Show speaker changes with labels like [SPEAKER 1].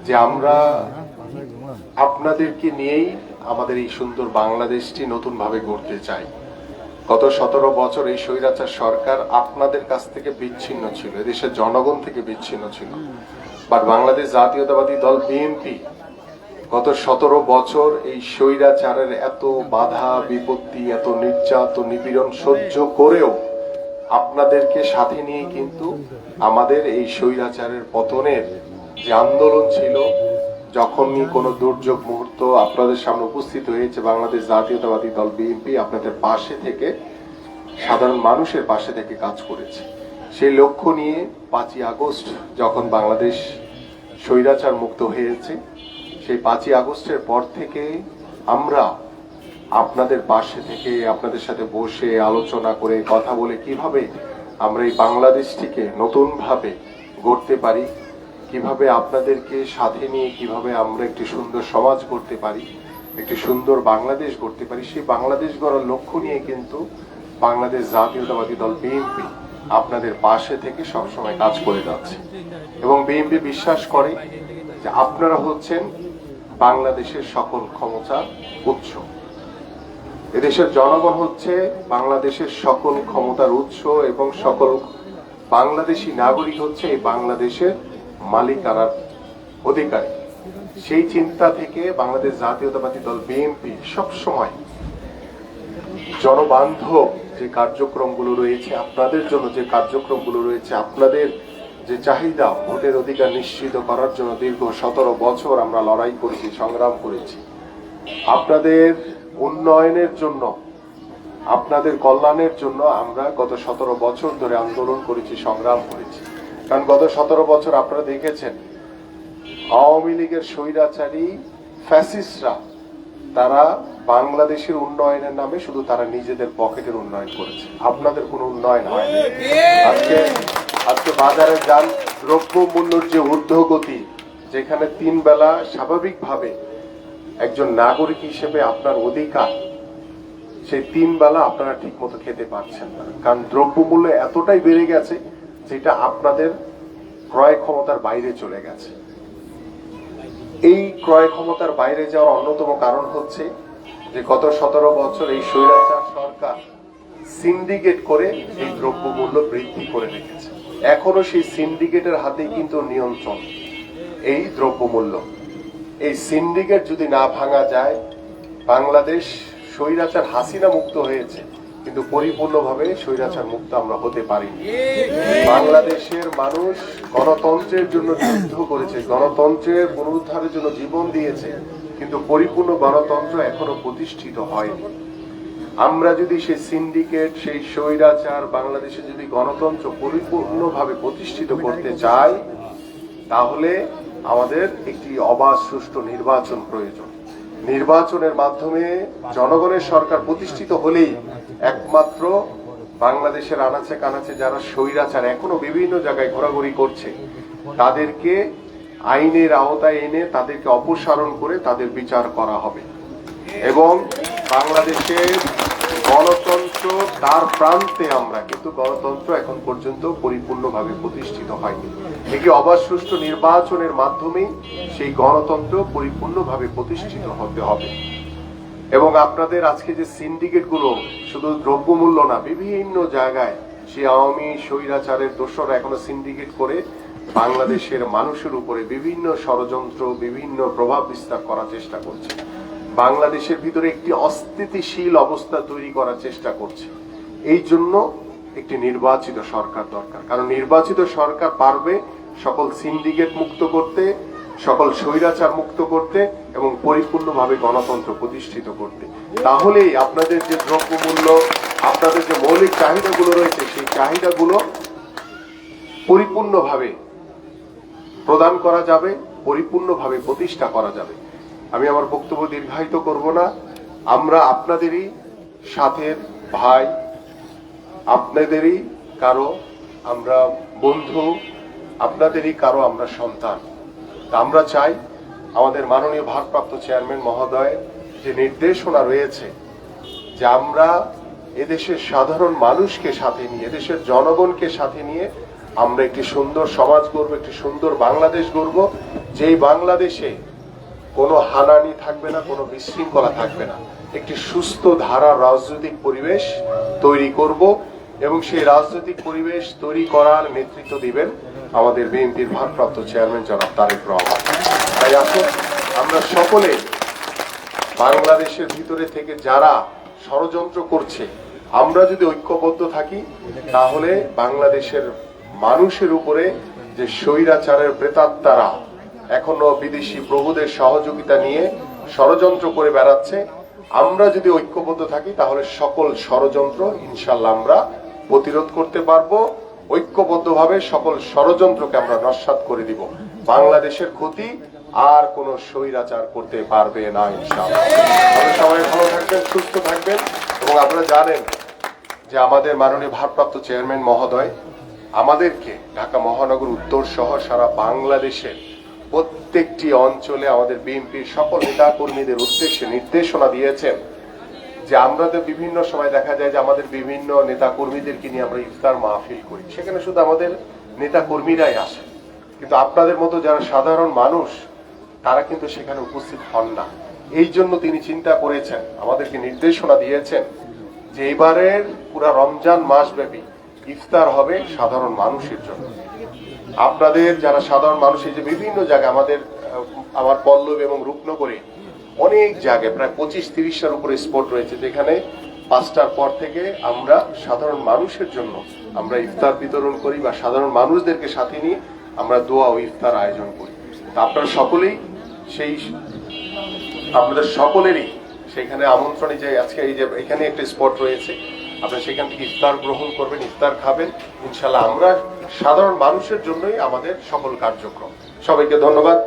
[SPEAKER 1] যে আমরা আপনাদেরকে নিয়েই আমাদের এই সুন্দর বাংলাদেশটি নতুন ভাবে গড়তে চাই। গত 17 বছর এই স্বৈরাচার সরকার আপনাদের কাছ থেকে বিচ্ছিন্ন ছিল, এদেশের জনগণ থেকে বিচ্ছিন্ন ছিল। বাট বাংলাদেশ জাতীয়তাবাদী দল বিএনপি গত 17 বছর এই স্বৈরাচারের এত বাধা বিপত্তি, এত নির্যাতন নিপীড়ন সহ্য করেও আপনাদেরকে সাথে নিয়ে কিন্তু আমাদের এই স্বৈরাচারের পতনের যে আন্দোলন ছিল, যখনই কোনো দুর্যোগ মুহূর্ত আপনাদের সামনে উপস্থিত হয়েছে, বাংলাদেশ জাতীয়তাবাদী দল বিএনপি আপনাদের পাশে থেকে, সাধারণ মানুষের পাশে থেকে কাজ করেছে। সেই লক্ষ্য নিয়ে 5ই আগস্ট যখন বাংলাদেশ স্বৈরাচার মুক্ত হয়েছে, সেই 5ই আগস্টের পর থেকে আমরা আপনাদের পাশে থেকে আপনাদের সাথে বসে আলোচনা করে কথা বলে কিভাবে আমরা এই বাংলাদেশটিকে নতুন ভাবে গড়তে পারি, কিভাবে আপনাদেরকে সাথে নিয়ে কিভাবে আমরা একটি সুন্দর সমাজ গড়তে পারি, একটি সুন্দর বাংলাদেশ গড়তে পারি, সেই বাংলাদেশ গড়ার লক্ষ্য নিয়ে কিন্তু বাংলাদেশ জাতীয়তাবাদী দল বিএনপি আপনাদের পাশে থেকে সবসময় কাজ করে যাচ্ছে। এবং বিএনপি বিশ্বাস করে যে আপনারা হচ্ছেন বাংলাদেশের সকল ক্ষমতার উৎস। এদেশের জনগণ হচ্ছে বাংলাদেশের সকল ক্ষমতার উৎস এবং সকল বাংলাদেশি নাগরিক হচ্ছে এই বাংলাদেশের মালিকানার অধিকারী। সেই চিন্তা থেকে বাংলাদেশ জাতীয়তাবাদী দল বিএনপি সবসময় জনবান্ধব যে কার্যক্রমগুলো রয়েছে, আপনাদের জন্য যে কার্যক্রমগুলো রয়েছে, আপনাদের যে চাহিদা ভোটের অধিকার নিশ্চিত করার জন্য দীর্ঘ 17 বছর আমরা লড়াই করেছি, সংগ্রাম করেছি। আপনাদের উন্নয়নের জন্য, আপনাদের কল্যাণের জন্য আমরা গত 17 বছর ধরে আন্দোলন করেছি, সংগ্রাম করেছি। কারণ গত 17 বছর আপনারা দেখেছেন আওয়ামী লীগের স্বৈরাচারী ফ্যাসিস্টরা তারা বাংলাদেশের উন্নয়নের নামে শুধু তারা নিজেদের পকেটের উন্নয়ন করেছে, আপনাদের কোনো উন্নয়ন হয়নি। আজকে বাজারে যান, দ্রব্য মূল্যের যে ঊর্ধ্বগতি, যেখানে 3 বেলা স্বাভাবিকভাবে একজন নাগরিক হিসেবে আপনার অধিকার, সেই 3 বেলা আপনারা ঠিক মতো খেতে পারছেন না। কারণ দ্রব্য মূল্য এতটাই বেড়ে গেছে যেটা আপনাদের ক্রয় ক্ষমতার বাইরে চলে গেছে। এই ক্রয় ক্ষমতার বাইরে যাওয়ার অন্যতম কারণ হচ্ছে যে গত 17 বছর এই স্বৈরাচার সরকার সিন্ডিকেট করে এই দ্রব্য মূল্য বৃদ্ধি করে রেখেছে। এখনো সেই সিন্ডিকেটের হাতেই কিন্তু নিয়ন্ত্রণ এই দ্রব্য মূল্য। এই সিন্ডিকেট যদি না ভাঙা যায়, বাংলাদেশ স্বৈরাচার হাসিনা মুক্ত হয়েছে কিন্তু পরিপূর্ণভাবে স্বৈরাচার মুক্ত আমরা হতে পারিনি। বাংলাদেশের মানুষ গণতন্ত্রের জন্য যুদ্ধ করেছে, গণতন্ত্রের পুনরুদ্ধারের জন্য জীবন দিয়েছে, কিন্তু পরিপূর্ণ গণতন্ত্র এখনো প্রতিষ্ঠিত হয়নি। আমরা যদি সেই সিন্ডিকেট, সেই স্বৈরাচার বাংলাদেশে যদি গণতন্ত্র পরিপূর্ণভাবে প্রতিষ্ঠিত করতে চাই, তাহলে আমাদের একটি অবাধ সুষ্ঠু নির্বাচন প্রয়োজন। নির্বাচনের মাধ্যমে জনগণের সরকার প্রতিষ্ঠিত হলেই একমাত্র বাংলাদেশের আনাচে কানাচে যারা স্বৈরাচার এখনো বিভিন্ন জায়গায় ঘোরাঘুরি করছে, তাদেরকে আইনের আওতায় এনে তাদেরকে অপসারণ করে তাদের বিচার করা হবে। এবং বাংলাদেশের গণতন্ত্র তার প্রান্তে, আমরা কিন্তু গণতন্ত্র এখন পর্যন্ত পরিপূর্ণভাবে প্রতিষ্ঠিত হয়নি। একটি অবাধ সুষ্ঠু নির্বাচনের মাধ্যমেই সেই গণতন্ত্র পরিপূর্ণভাবে প্রতিষ্ঠিত হতে হবে। এবং আপনাদের আজকে যে সিন্ডিকেট গুলো, শুধু দ্রব্যমূল্য না, বিভিন্ন জায়গায় সেই আওয়ামী স্বৈরাচারের দোসররা এখনো সিন্ডিকেট করে বাংলাদেশের মানুষের উপরে বিভিন্ন ষড়যন্ত্র, বিভিন্ন প্রভাব বিস্তার করার চেষ্টা করছে। বাংলাদেশের ভিতরে একটি অস্থিতিশীল অবস্থা তৈরি করার চেষ্টা করছে। এই জন্য একটি নির্বাচিত সরকার দরকার। কারণ নির্বাচিত সরকার পারবে সকল সিন্ডিকেট মুক্ত করতে, সকল স্বৈরাচার মুক্ত করতে এবং পরিপূর্ণভাবে গণতন্ত্র প্রতিষ্ঠিত করতে। তাহলেই আপনাদের যে দ্রব্যমূল্য, আপনাদের যে মৌলিক চাহিদাগুলো রয়েছে, সেই চাহিদাগুলো পরিপূর্ণভাবে প্রদান করা যাবে, পরিপূর্ণভাবে প্রতিষ্ঠা করা যাবে। আমি আমার বক্তব্য দীর্ঘায়িত করব না। আমরা আপনাদেরই সাথের ভাই, আপনাদেরই কারো আমরা বন্ধু, আপনাদেরই কারো আমরা সন্তান। আমরা চাই আমাদের মাননীয় ভারপ্রাপ্ত চেয়ারম্যান মহোদয়ের যে নির্দেশনা রয়েছে, যে আমরা এদেশের সাধারণ মানুষকে সাথে নিয়ে, এদেশের জনগণকে সাথে নিয়ে আমরা একটি সুন্দর সমাজ গড়ব, একটি সুন্দর বাংলাদেশ গড়ব, যেই বাংলাদেশে কোনো হানানি থাকবে না, কোনো বিশৃঙ্খলা থাকবে না, একটি সুস্থ ধারার রাজনৈতিক পরিবেশ তৈরি করব এবং সেই রাজনৈতিক পরিবেশ তৈরি করার নেতৃত্ব দিবেন আমাদের বিএনপির ভারপ্রাপ্ত চেয়ারম্যান জনাব তারেক রহমান। তাই আসুন আমরা সকলে বাংলাদেশের ভিতরে থেকে যারা ষড়যন্ত্র করছে, আমরা যদি ঐক্যবদ্ধ থাকি তাহলে বাংলাদেশের মানুষের উপরে যে স্বৈরাচারের প্রেতাত্মারা এখনো বিদেশি প্রভুদের সহযোগিতা নিয়ে ষড়যন্ত্র করে বেড়াচ্ছে, আমরা যদি ঐক্যবদ্ধ থাকি তাহলে সকল ষড়যন্ত্র ইনশাল্লাহ আমরা প্রতিরোধ করতে পারবো। ঐক্যবদ্ধভাবে সকল ষড়যন্ত্রকে আমরা নস্যাৎ করে দিব। বাংলাদেশের ক্ষতি আর কোন স্বৈরাচার করতে পারবে না ইনশাআল্লাহ। সবাই ভালো থাকবেন, সুস্থ থাকবেন। এবং আপনারা জানেন যে আমাদের মাননীয় ভারপ্রাপ্ত চেয়ারম্যান মহোদয় আমাদেরকে ঢাকা মহানগর উত্তর সহ সারা বাংলাদেশের প্রত্যেকটি অঞ্চলে আমাদের বিএনপির সকল নেতা কর্মীদের উদ্দেশ্যে নির্দেশনা দিয়েছেন যে আমরা তো বিভিন্ন সময় দেখা যায় যে আমাদের বিভিন্ন নেতা কর্মীদেরকে নিয়ে আমরা ইফতার মাহফিল করি, সেখানে শুধু আমাদের নেতা কর্মীরাই আসে, কিন্তু আপনাদের মতো যারা সাধারণ মানুষ তারা কিন্তু সেখানে উপস্থিত হন না। এই জন্য তিনি চিন্তা করেছেন, আমাদেরকে নির্দেশনা দিয়েছেন যে এবারের পুরা রমজান মাস ব্যাপী ইফতার হবে সাধারণ মানুষের জন্য। আপনাদের যারা সাধারণ মানুষ, এই যে বিভিন্ন জায়গায় আমার পল্লব এবং রূপনগরে অনেক জায়গায় প্রায় 25-30টার উপরে স্পট রয়েছে যেখানে 5টার পর থেকে আমরা সাধারণ মানুষের জন্য আমরা ইফতার বিতরণ করি বা সাধারণ মানুষদেরকে সাথে নিয়ে আমরা দোয়া ও ইফতার আয়োজন করি। আপনারা সকলেই আপনাদের সকলেরই সেখানে আমন্ত্রণে যে আজকে এই যে এখানে একটা স্পট রয়েছে, আপনারা সেখান থেকে ইফতার গ্রহণ করবেন, ইফতার খাবেন। ইনশাল্লাহ আমরা সাধারণ মানুষের জন্যই আমাদের সকল কার্যক্রম। সবাইকে ধন্যবাদ।